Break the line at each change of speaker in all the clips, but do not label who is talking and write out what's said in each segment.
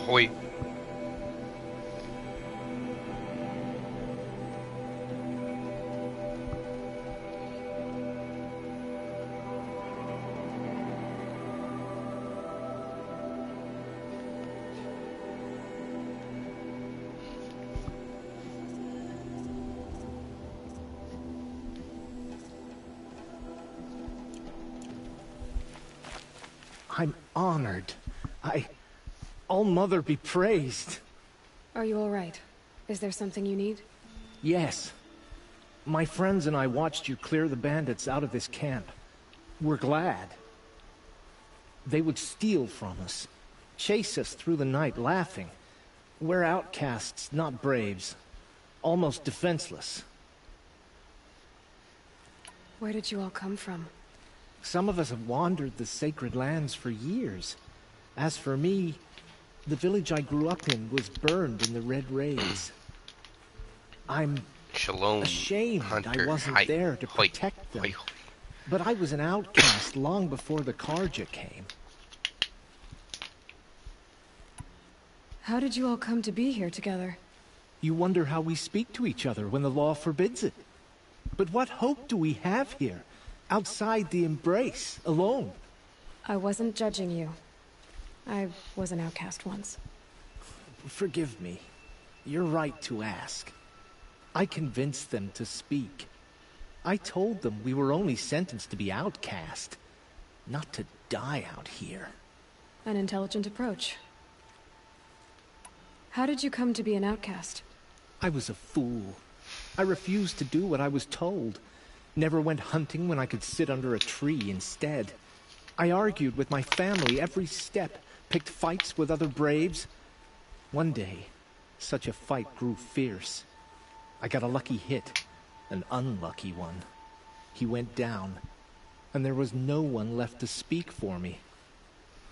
Oi.
I'm honored. All Mother be praised.
Are you all right? Is there something you need?
Yes. My friends and I watched you clear the bandits out of this camp. We're glad. They would steal from us, chase us through the night laughing. We're outcasts, not braves. Almost defenseless.
Where did you all come from?
Some of us have wandered the sacred lands for years. As for me, the village I grew up in was burned in the Red Rays. I'm
Shalom,
ashamed
Hunter.
I wasn't there to protect them. But I was an outcast long before the Karja came.
How did you all come to be here together?
You wonder how we speak to each other when the law forbids it. But what hope do we have here, outside the embrace, alone?
I wasn't judging you. I was an outcast once.
Forgive me. You're right to ask. I convinced them to speak. I told them we were only sentenced to be outcast, not to die out here.
An intelligent approach. How did you come to be an outcast?
I was a fool. I refused to do what I was told. Never went hunting when I could sit under a tree instead. I argued with my family every step, picked fights with other braves. One day, such a fight grew fierce. I got a lucky hit, an unlucky one. He went down, and there was no one left to speak for me.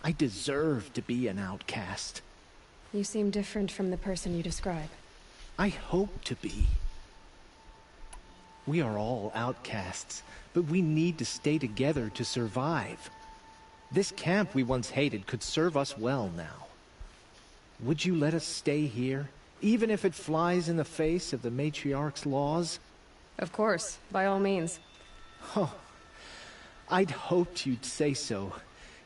I deserved to be an outcast.
You seem different from the person you describe.
I hope to be. We are all outcasts, but we need to stay together to survive. This camp we once hated could serve us well now. Would you let us stay here, even if it flies in the face of the matriarch's laws?
Of course, by all means.
Oh, I'd hoped you'd say so.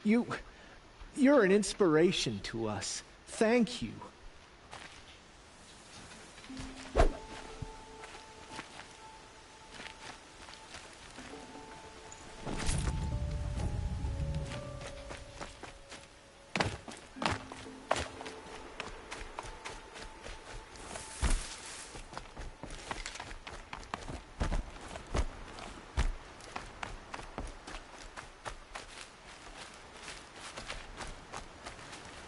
You're an inspiration to us. Thank you.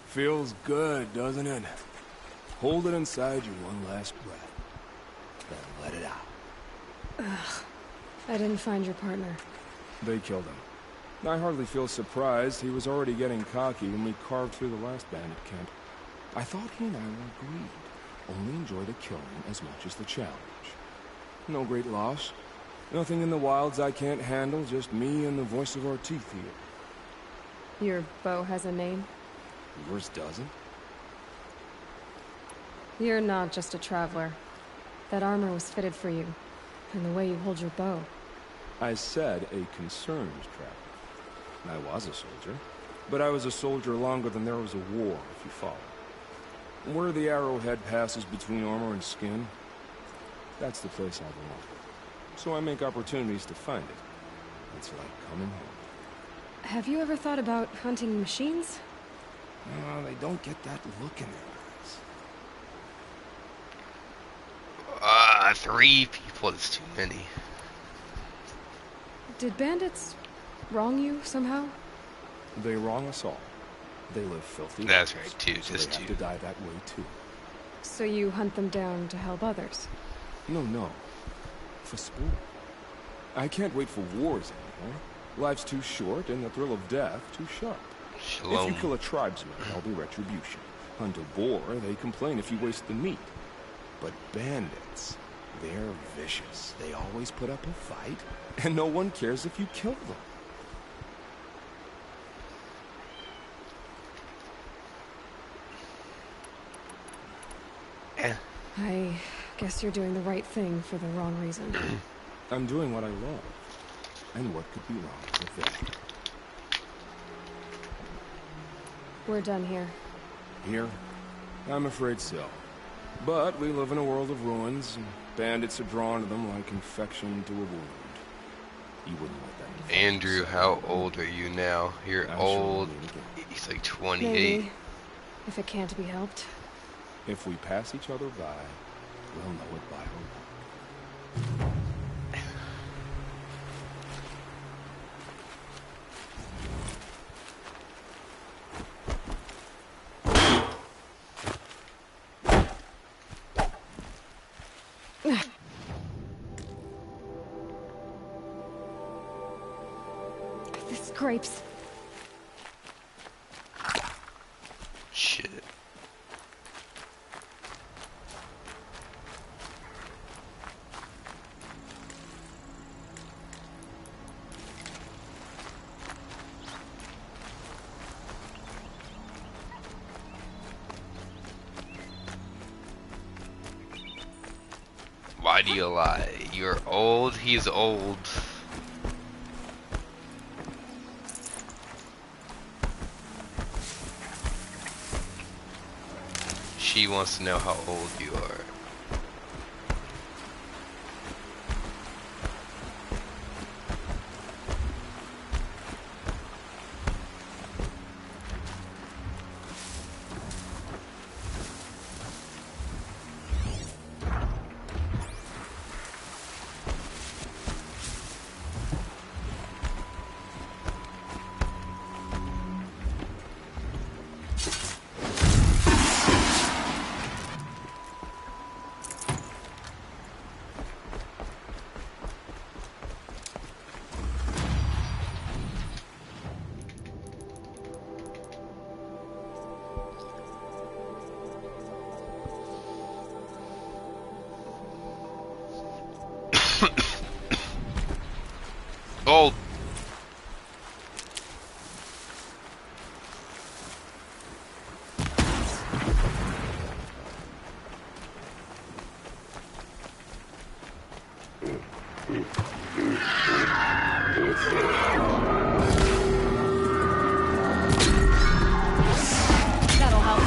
Feels good, doesn't it? Hold it inside you one last breath. Then let it out.
Ugh. I didn't find your partner.
They killed him. I hardly feel surprised. He was already getting cocky when we carved through the last bandit camp. I thought he and I were agreed. Only enjoy the killing as much as the challenge. No great loss. Nothing in the wilds I can't handle, just me and the voice of our teeth here.
Your bow has a name?
Yours doesn't?
You're not just a traveler. That armor was fitted for you, and the way you hold your bow.
I said a concerned traveler. I was a soldier, but I was a soldier longer than there was a war, if you follow. Where the arrowhead passes between armor and skin, That's the place I belong. So I make opportunities to find it. It's like coming home.
Have you ever thought about hunting machines?
No, they don't get that look in their eyes.
3 people is too many.
Did bandits wrong you somehow?
They wrong us all. They live filthy
That's
lives,
right, too.
so
Just
they have
two.
to die that way too.
So you hunt them down to help others?
No. For sport. I can't wait for wars anymore. Life's too short and the thrill of death too sharp.
Shalom.
If you kill a tribesman, there'll be retribution. Hunt a boar, they complain if you waste the meat. But bandits, they're vicious. They always put up a fight, and no one cares if you kill them.
I guess you're doing the right thing for the wrong reason.
I'm doing what I love. And what could be wrong with that?
We're done here.
Here? I'm afraid so. But we live in a world of ruins, and bandits are drawn to them like infection to a wound. You wouldn't let that infect
Andrew,
yourself.
how old are you now? You're
I'll show
old.
you again.
He's like 28.
Maybe. If it can't be helped.
If we pass each other by, we'll know it by our luck.
This grapes.
Shit. Why do you lie? You're old, he's old. She wants to know how old you are. Old.
That'll help.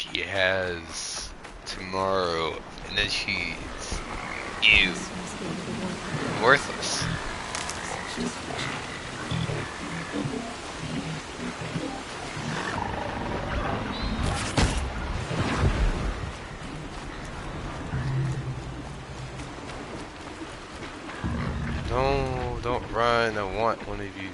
She has tomorrow, and then she's you. Worthless. No, don't run. I want one of you.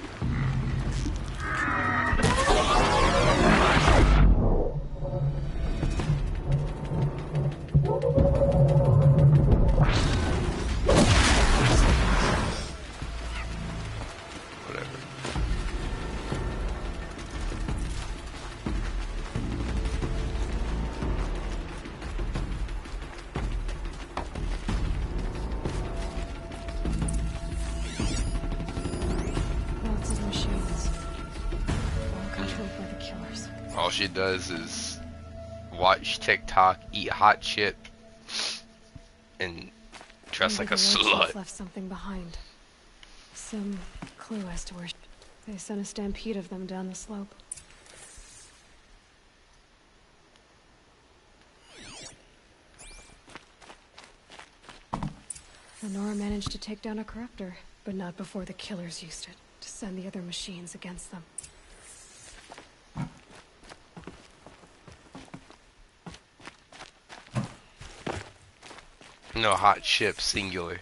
Whatever.
killers.
All she does is watch TikTok, eat hot chip, and dress
Maybe
like a
the War Chief
slut.
left something behind. Some clue as to where they sent a stampede of them down the slope. Lenora managed to take down a corruptor, but not before the killers used it to send the other machines against them.
No, hot chip, singular.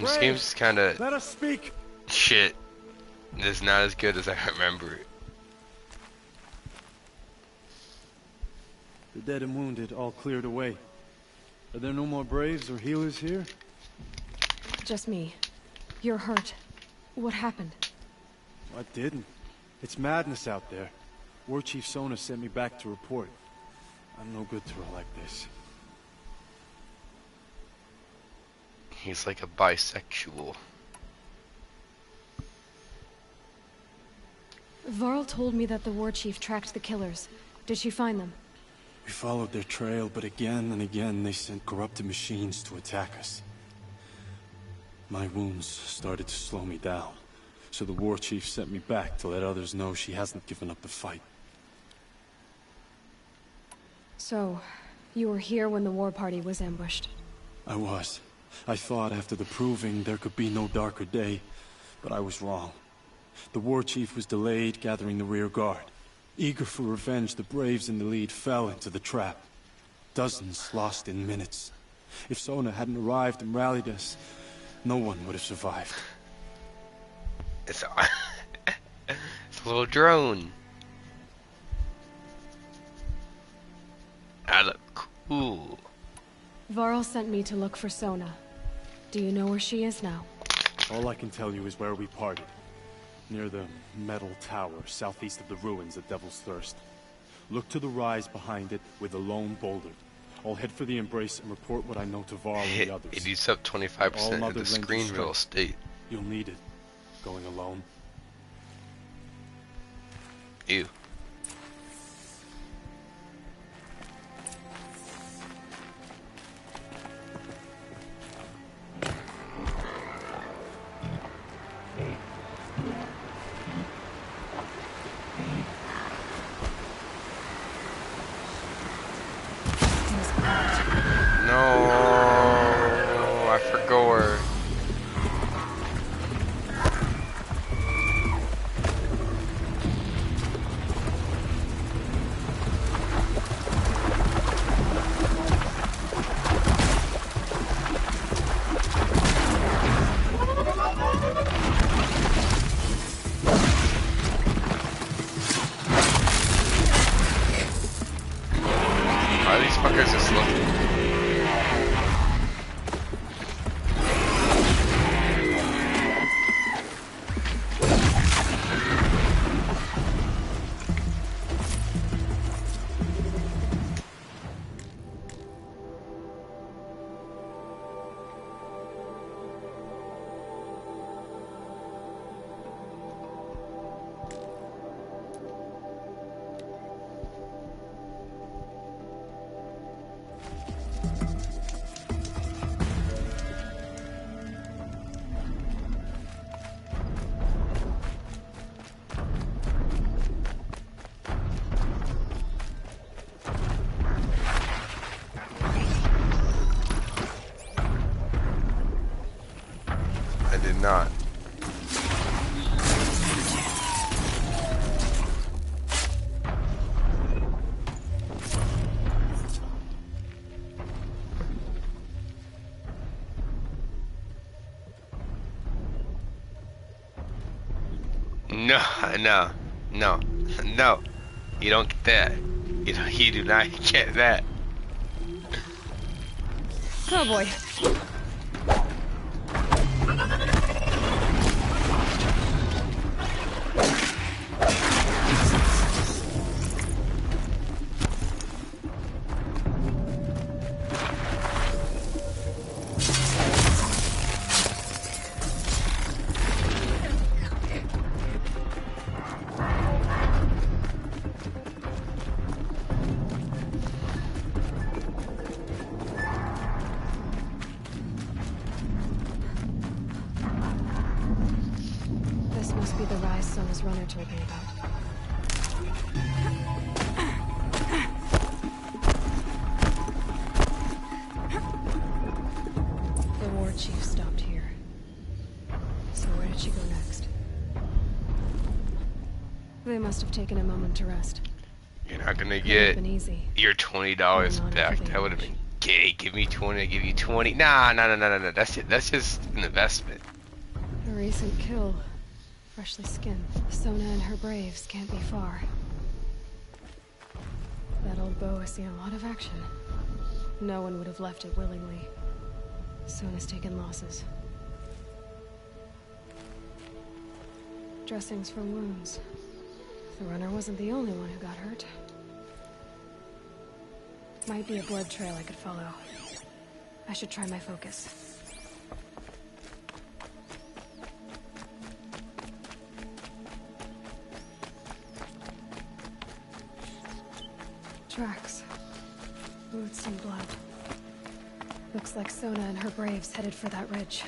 This game's kinda
Let us speak.
shit. It's not as good as I remember it.
The dead and wounded all cleared away. Are there no more braves or healers here?
Just me. You're hurt. What happened?
I didn't. It's madness out there. War Chief Sona sent me back to report. I'm no good to her like this.
He's like a bisexual.
Varl told me that the War Chief tracked the killers. Did she find them?
We followed their trail, but again and again they sent corrupted machines to attack us. My wounds started to slow me down, so the War Chief sent me back to let others know she hasn't given up the fight.
So, you were here when the war party was ambushed?
I was. I thought after the proving there could be no darker day, but I was wrong. The War Chief was delayed gathering the rear guard. Eager for revenge, the Braves in the lead fell into the trap. Dozens lost in minutes. If Sona hadn't arrived and rallied us, no one would have survived.
It's a, it's a little drone. I look cool.
Varl sent me to look for Sona. Do you know where she is now?
All I can tell you is where we parted. Near the metal tower, southeast of the ruins at Devil's Thirst. Look to the rise behind it with a lone boulder. I'll head for the embrace and report what I know to Varl and the others.
It eats up 25% of the screen real estate.
You'll need it. Going alone.
Ew. No, I forgot her. Why are these fuckers just looking? I did not. No, no, no, no. You don't get that. You do not get that.
Oh boy. be the rise Sona's runner told me about. The war chief stopped here. So where did she go next? They must have taken a moment to rest.
You're not gonna
Couldn't
get
have been easy.
your $20
Not
back.
after the
That would have been
ambush.
gay. Give me 20. I give you 20. Nah, no. That's just an investment.
A recent kill. Freshly skinned. Sona and her braves can't be far. That old bow has seen a lot of action. No one would have left it willingly. Sona's taken losses. Dressings for wounds. The runner wasn't the only one who got hurt. Might be a blood trail I could follow. I should try my focus. Tracks. Boots and blood. Looks like Sona and her braves headed for that ridge.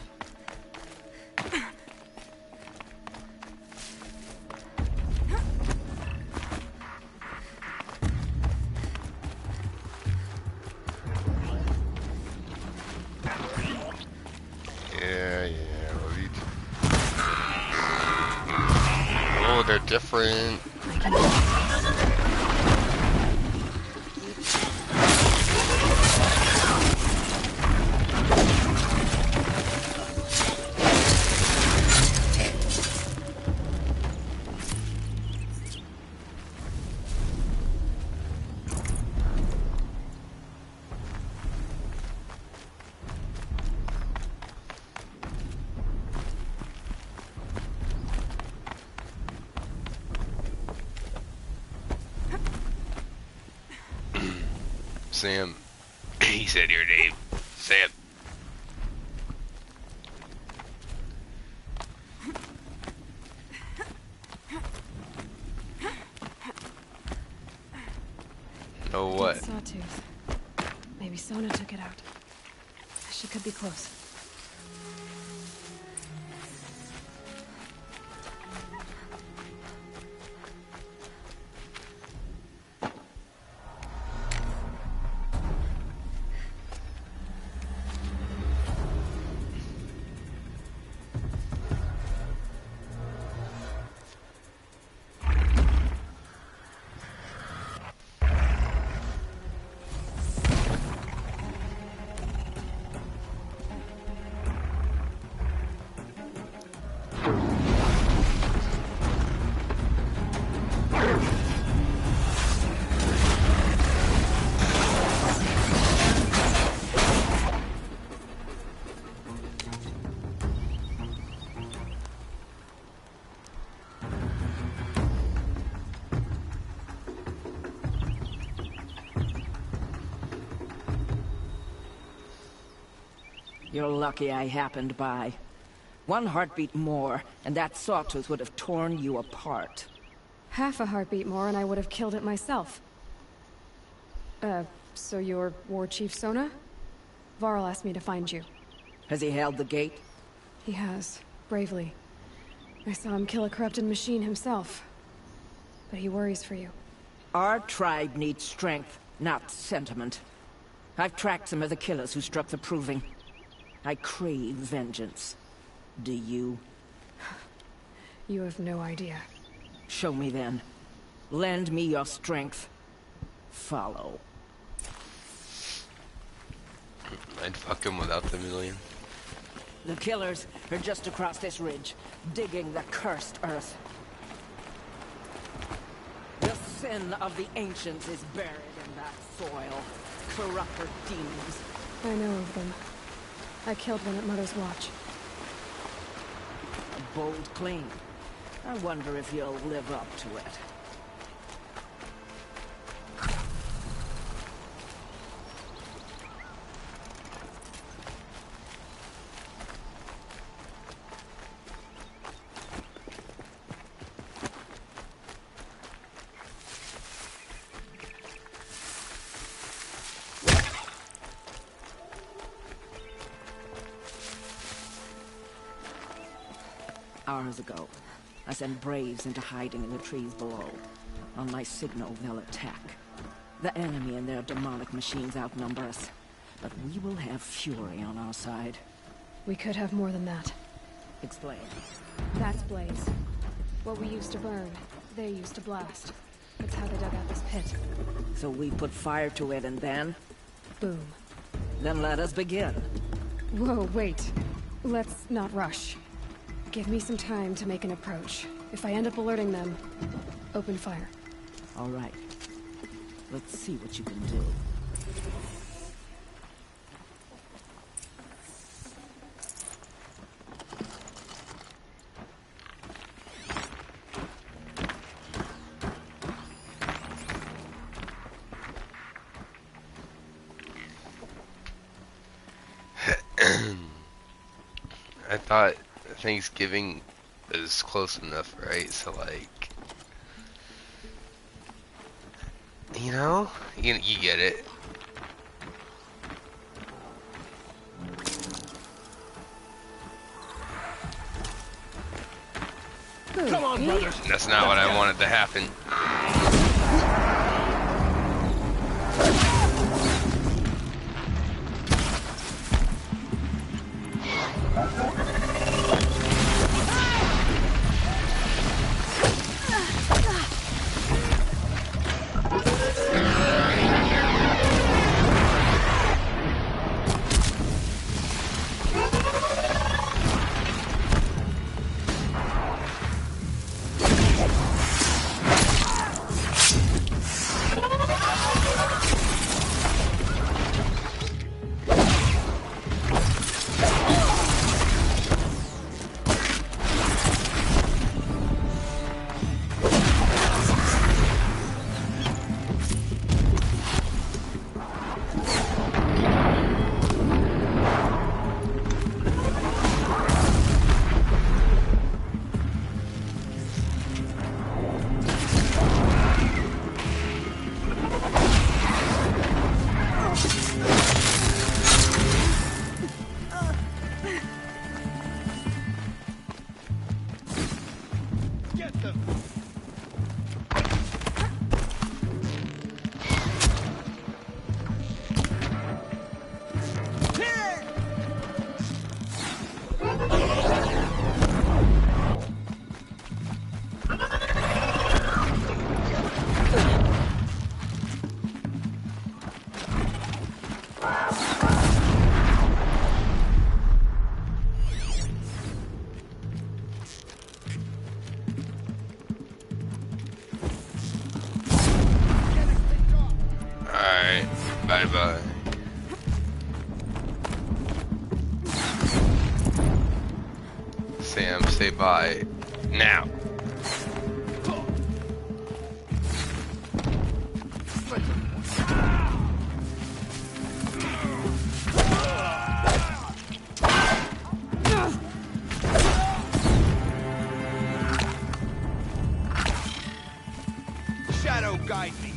Oh, they're different. Sam. He said your name. Sam. Oh, what?
Sawtooth. Maybe Sona took it out. She could be close.
You're lucky I happened by. One heartbeat more, and that sawtooth would have torn you apart.
Half a heartbeat more and I would have killed it myself. So you're War Chief Sona? Varl asked me to find you.
Has he held the gate?
He has, bravely. I saw him kill a corrupted machine himself. But he worries for you.
Our tribe needs strength, not sentiment. I've tracked some of the killers who struck the Proving. I crave vengeance. Do you?
You have no idea.
Show me then. Lend me your strength. Follow.
I'd fuck him without the million.
The killers are just across this ridge, digging the cursed earth. The sin of the ancients is buried in that soil. Corrupter demons.
I know of them. I killed one at Mother's Watch.
A bold claim. I wonder if you'll live up to it. Hours ago, I send Braves into hiding in the trees below. On my signal, they'll attack. The enemy and their demonic machines outnumber us, but we will have fury on our side.
We could have more than that.
Explain.
That's Blaze. What we used to burn, they used to blast. That's how they dug out this pit.
So we put fire to it and then?
Boom.
Then let us begin.
Whoa, wait. Let's not rush. Give me some time to make an approach. If I end up alerting them, open fire.
All right. Let's see what you can do.
I thought Thanksgiving is close enough, right? So like, you know, you get it.
Come on, brother.
That's not what I wanted to happen. Bye-bye. Sam, say bye. Now.
Shadow guide me.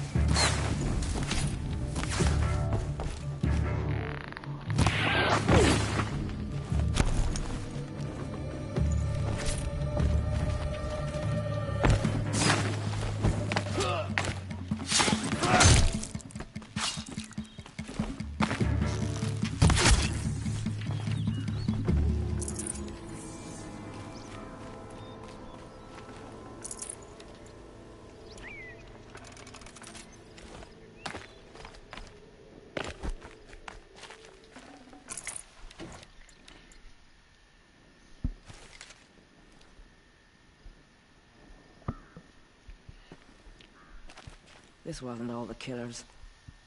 This wasn't all the killers.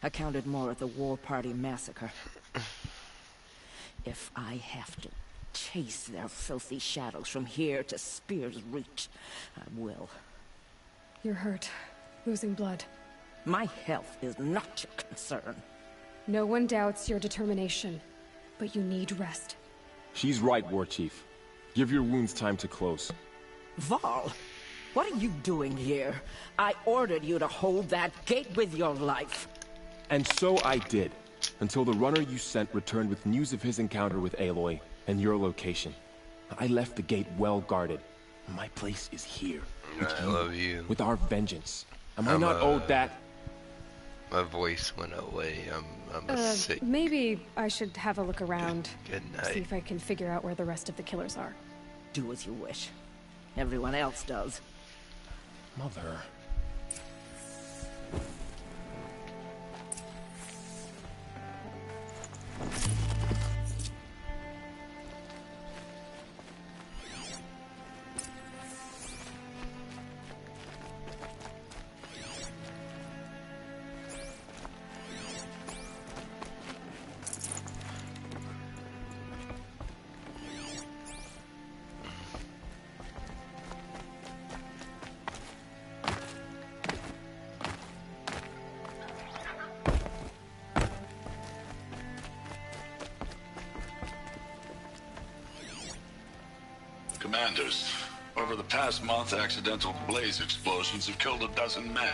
I counted more at the War Party massacre. If I have to chase their filthy shadows from here to Spear's Reach, I will.
You're hurt. Losing blood.
My health is not your concern.
No one doubts your determination, but you need rest.
She's right, War Chief. Give your wounds time to close.
Val, what are you doing here? I ordered you to hold that gate with your life.
And so I did, until the runner you sent returned with news of his encounter with Aloy and your location. I left the gate well guarded, My place is here.
I love you.
With our vengeance. Am I not owed that?
My voice went away. I'm sick.
Maybe I should have a look around.
Good
See
night.
if I can figure out where the rest of the killers are.
Do as you wish. Everyone else does.
Mother.
Commanders, over the past month, accidental blaze explosions have killed a dozen men.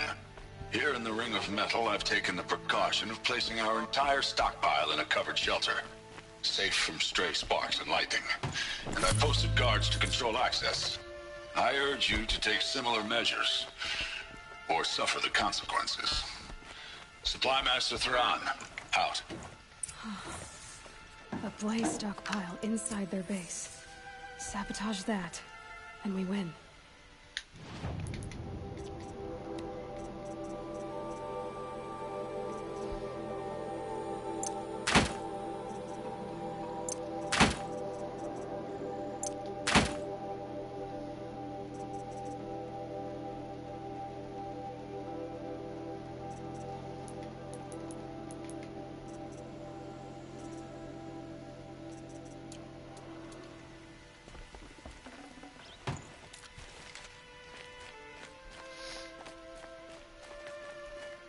Here in the Ring of Metal, I've taken the precaution of placing our entire stockpile in a covered shelter, safe from stray sparks and lightning. And I've posted guards to control access. I urge you to take similar measures, or suffer the consequences. Supply Master Thrawn, out.
A blaze stockpile inside their base. Sabotage that, and we win.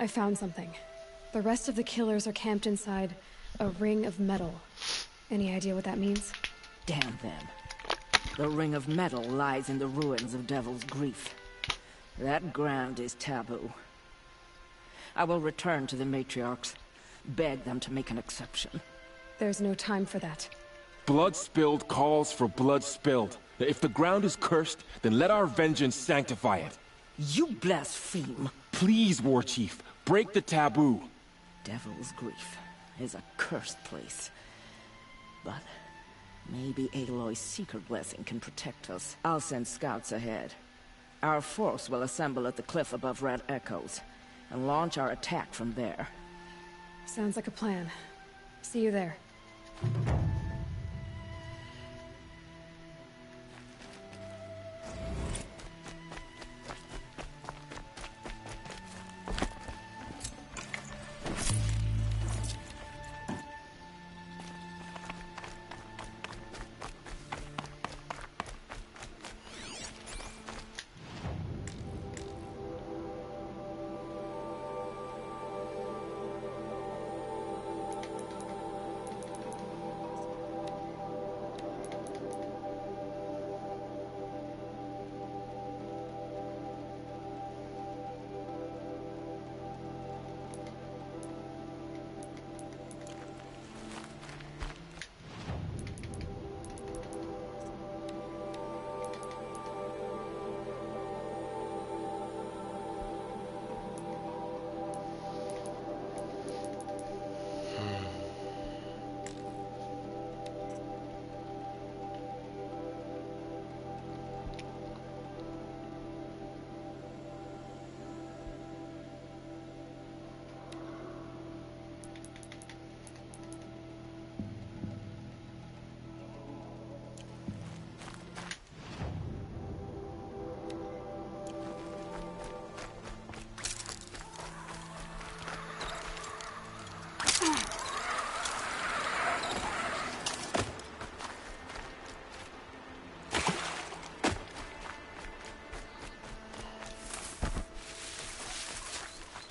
I found something. The rest of the killers are camped inside a ring of metal. Any idea what that means?
Damn them. The Ring of Metal lies in the ruins of Devil's Grief. That ground is taboo. I will return to the matriarchs, beg them to make an exception.
There's no time for that.
Blood spilled calls for blood spilled. If the ground is cursed, then let our vengeance sanctify it.
You blaspheme!
Please, War Chief, break the taboo.
Devil's Grief is a cursed place. But maybe Aloy's secret blessing can protect us. I'll send scouts ahead. Our force will assemble at the cliff above Red Echoes, and launch our attack from there.
Sounds like a plan. See you there.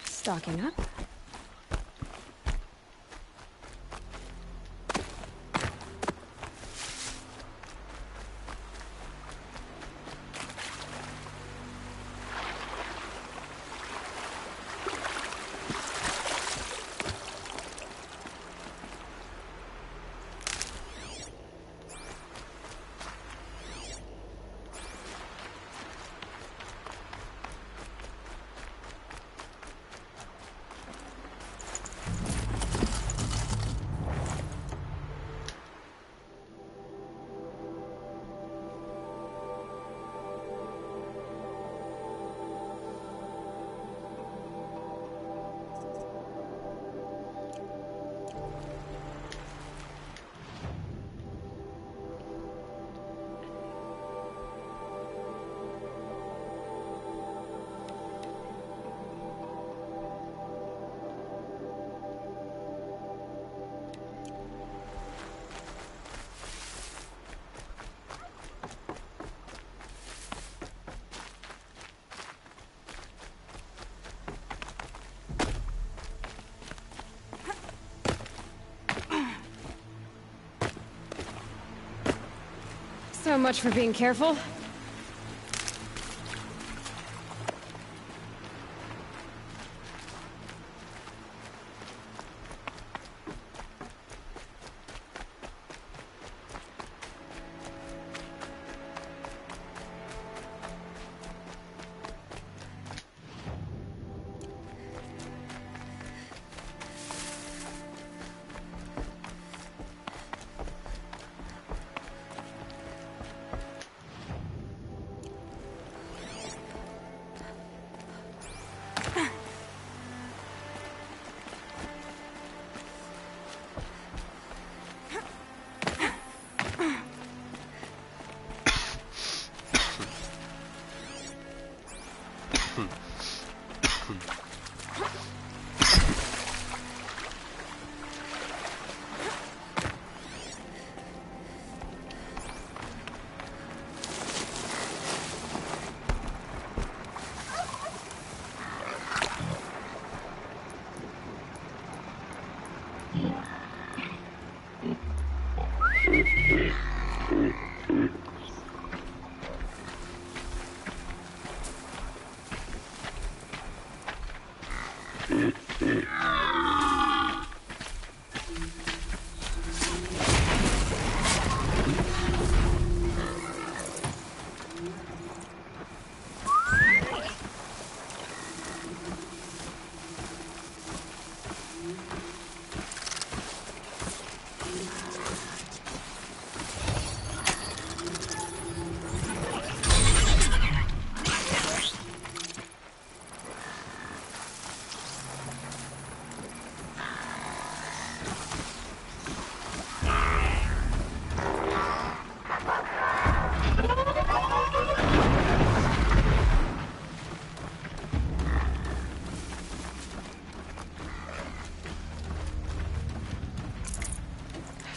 Stocking up. So much for being careful.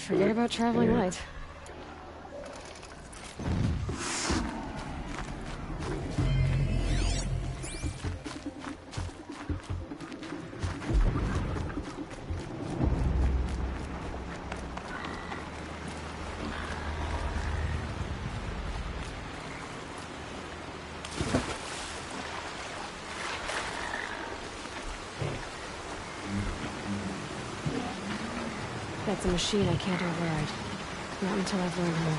Forget about traveling light. That's a machine I can't override. Not until I've learned more.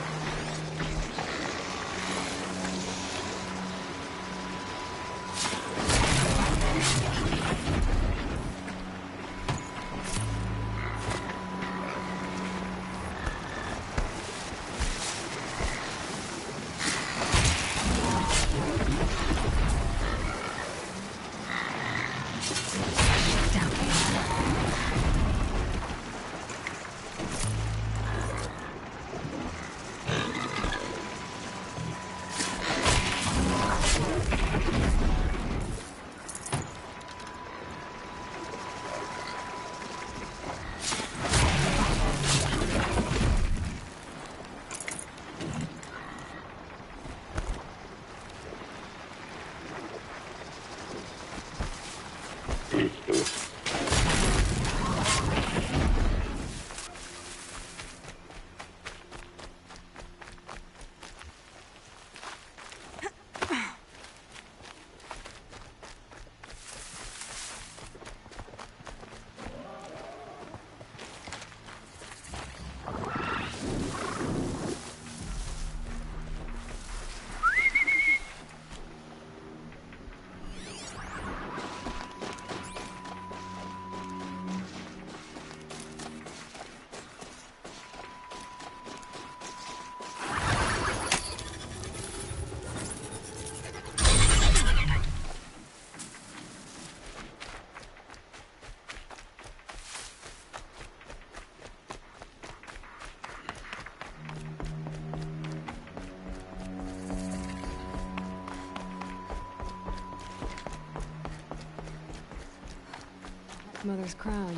Mother's crown.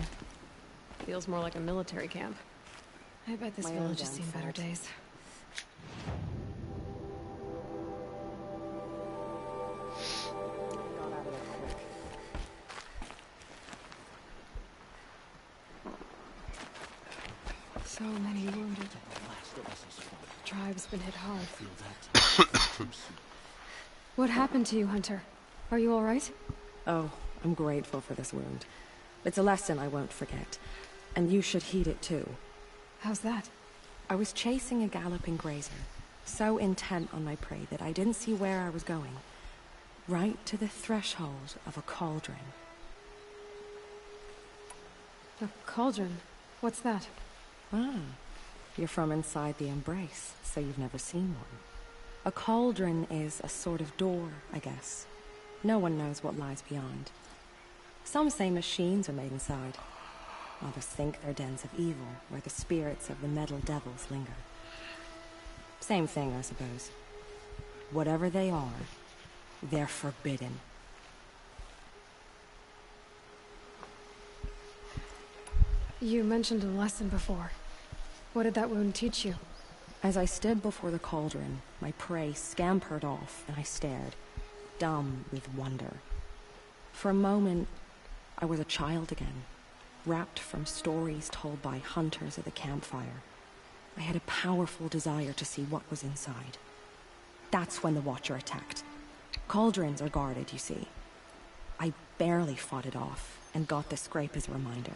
Feels more like a military camp. I bet this village has seen better days. So many wounded. The tribe's been hit hard. What happened to you, Hunter? Are you all right?
Oh, I'm grateful for this wound. It's a lesson I won't forget. And you should heed it too.
How's that?
I was chasing a galloping grazer, so intent on my prey that I didn't see where I was going. Right to the threshold of a cauldron.
A cauldron? What's that?
Ah, you're from inside the Embrace, so you've never seen one. A cauldron is a sort of door, I guess. No one knows what lies beyond. Some say machines are made inside. Others think they're dens of evil, where the spirits of the metal devils linger. Same thing, I suppose. Whatever they are, they're forbidden.
You mentioned a lesson before. What did that wound teach you?
As I stood before the cauldron, my prey scampered off, and I stared, dumb with wonder. For a moment, I was a child again, wrapped from stories told by hunters at the campfire. I had a powerful desire to see what was inside. That's when the Watcher attacked. Cauldrons are guarded, you see. I barely fought it off, and got the scrape as a reminder.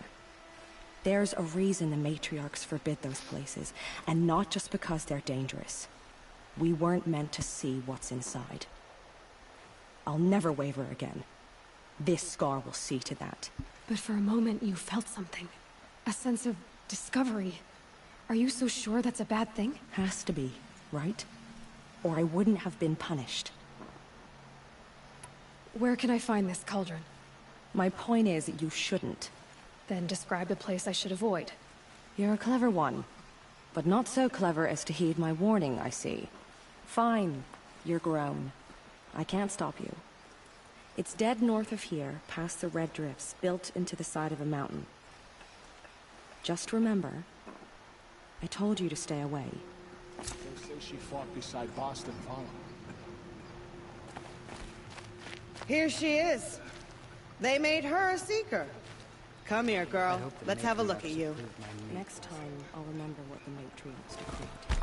There's a reason the matriarchs forbid those places, and not just because they're dangerous. We weren't meant to see what's inside. I'll never waver again. This scar will see to that.
But for a moment you felt something. A sense of discovery. Are you so sure that's a bad thing?
Has to be, right? Or I wouldn't have been punished.
Where can I find this cauldron?
My point is that you shouldn't.
Then describe the place I should avoid.
You're a clever one. But not so clever as to heed my warning, I see. Fine, you're grown. I can't stop you. It's dead north of here, past the red drifts, built into the side of a mountain. Just remember, I told you to stay away.
They say she fought beside Boston Follow.
Here she is. They made her a seeker. Come here, girl. Let's have a look at you.
Next time, I'll remember what the matriarchs decreed.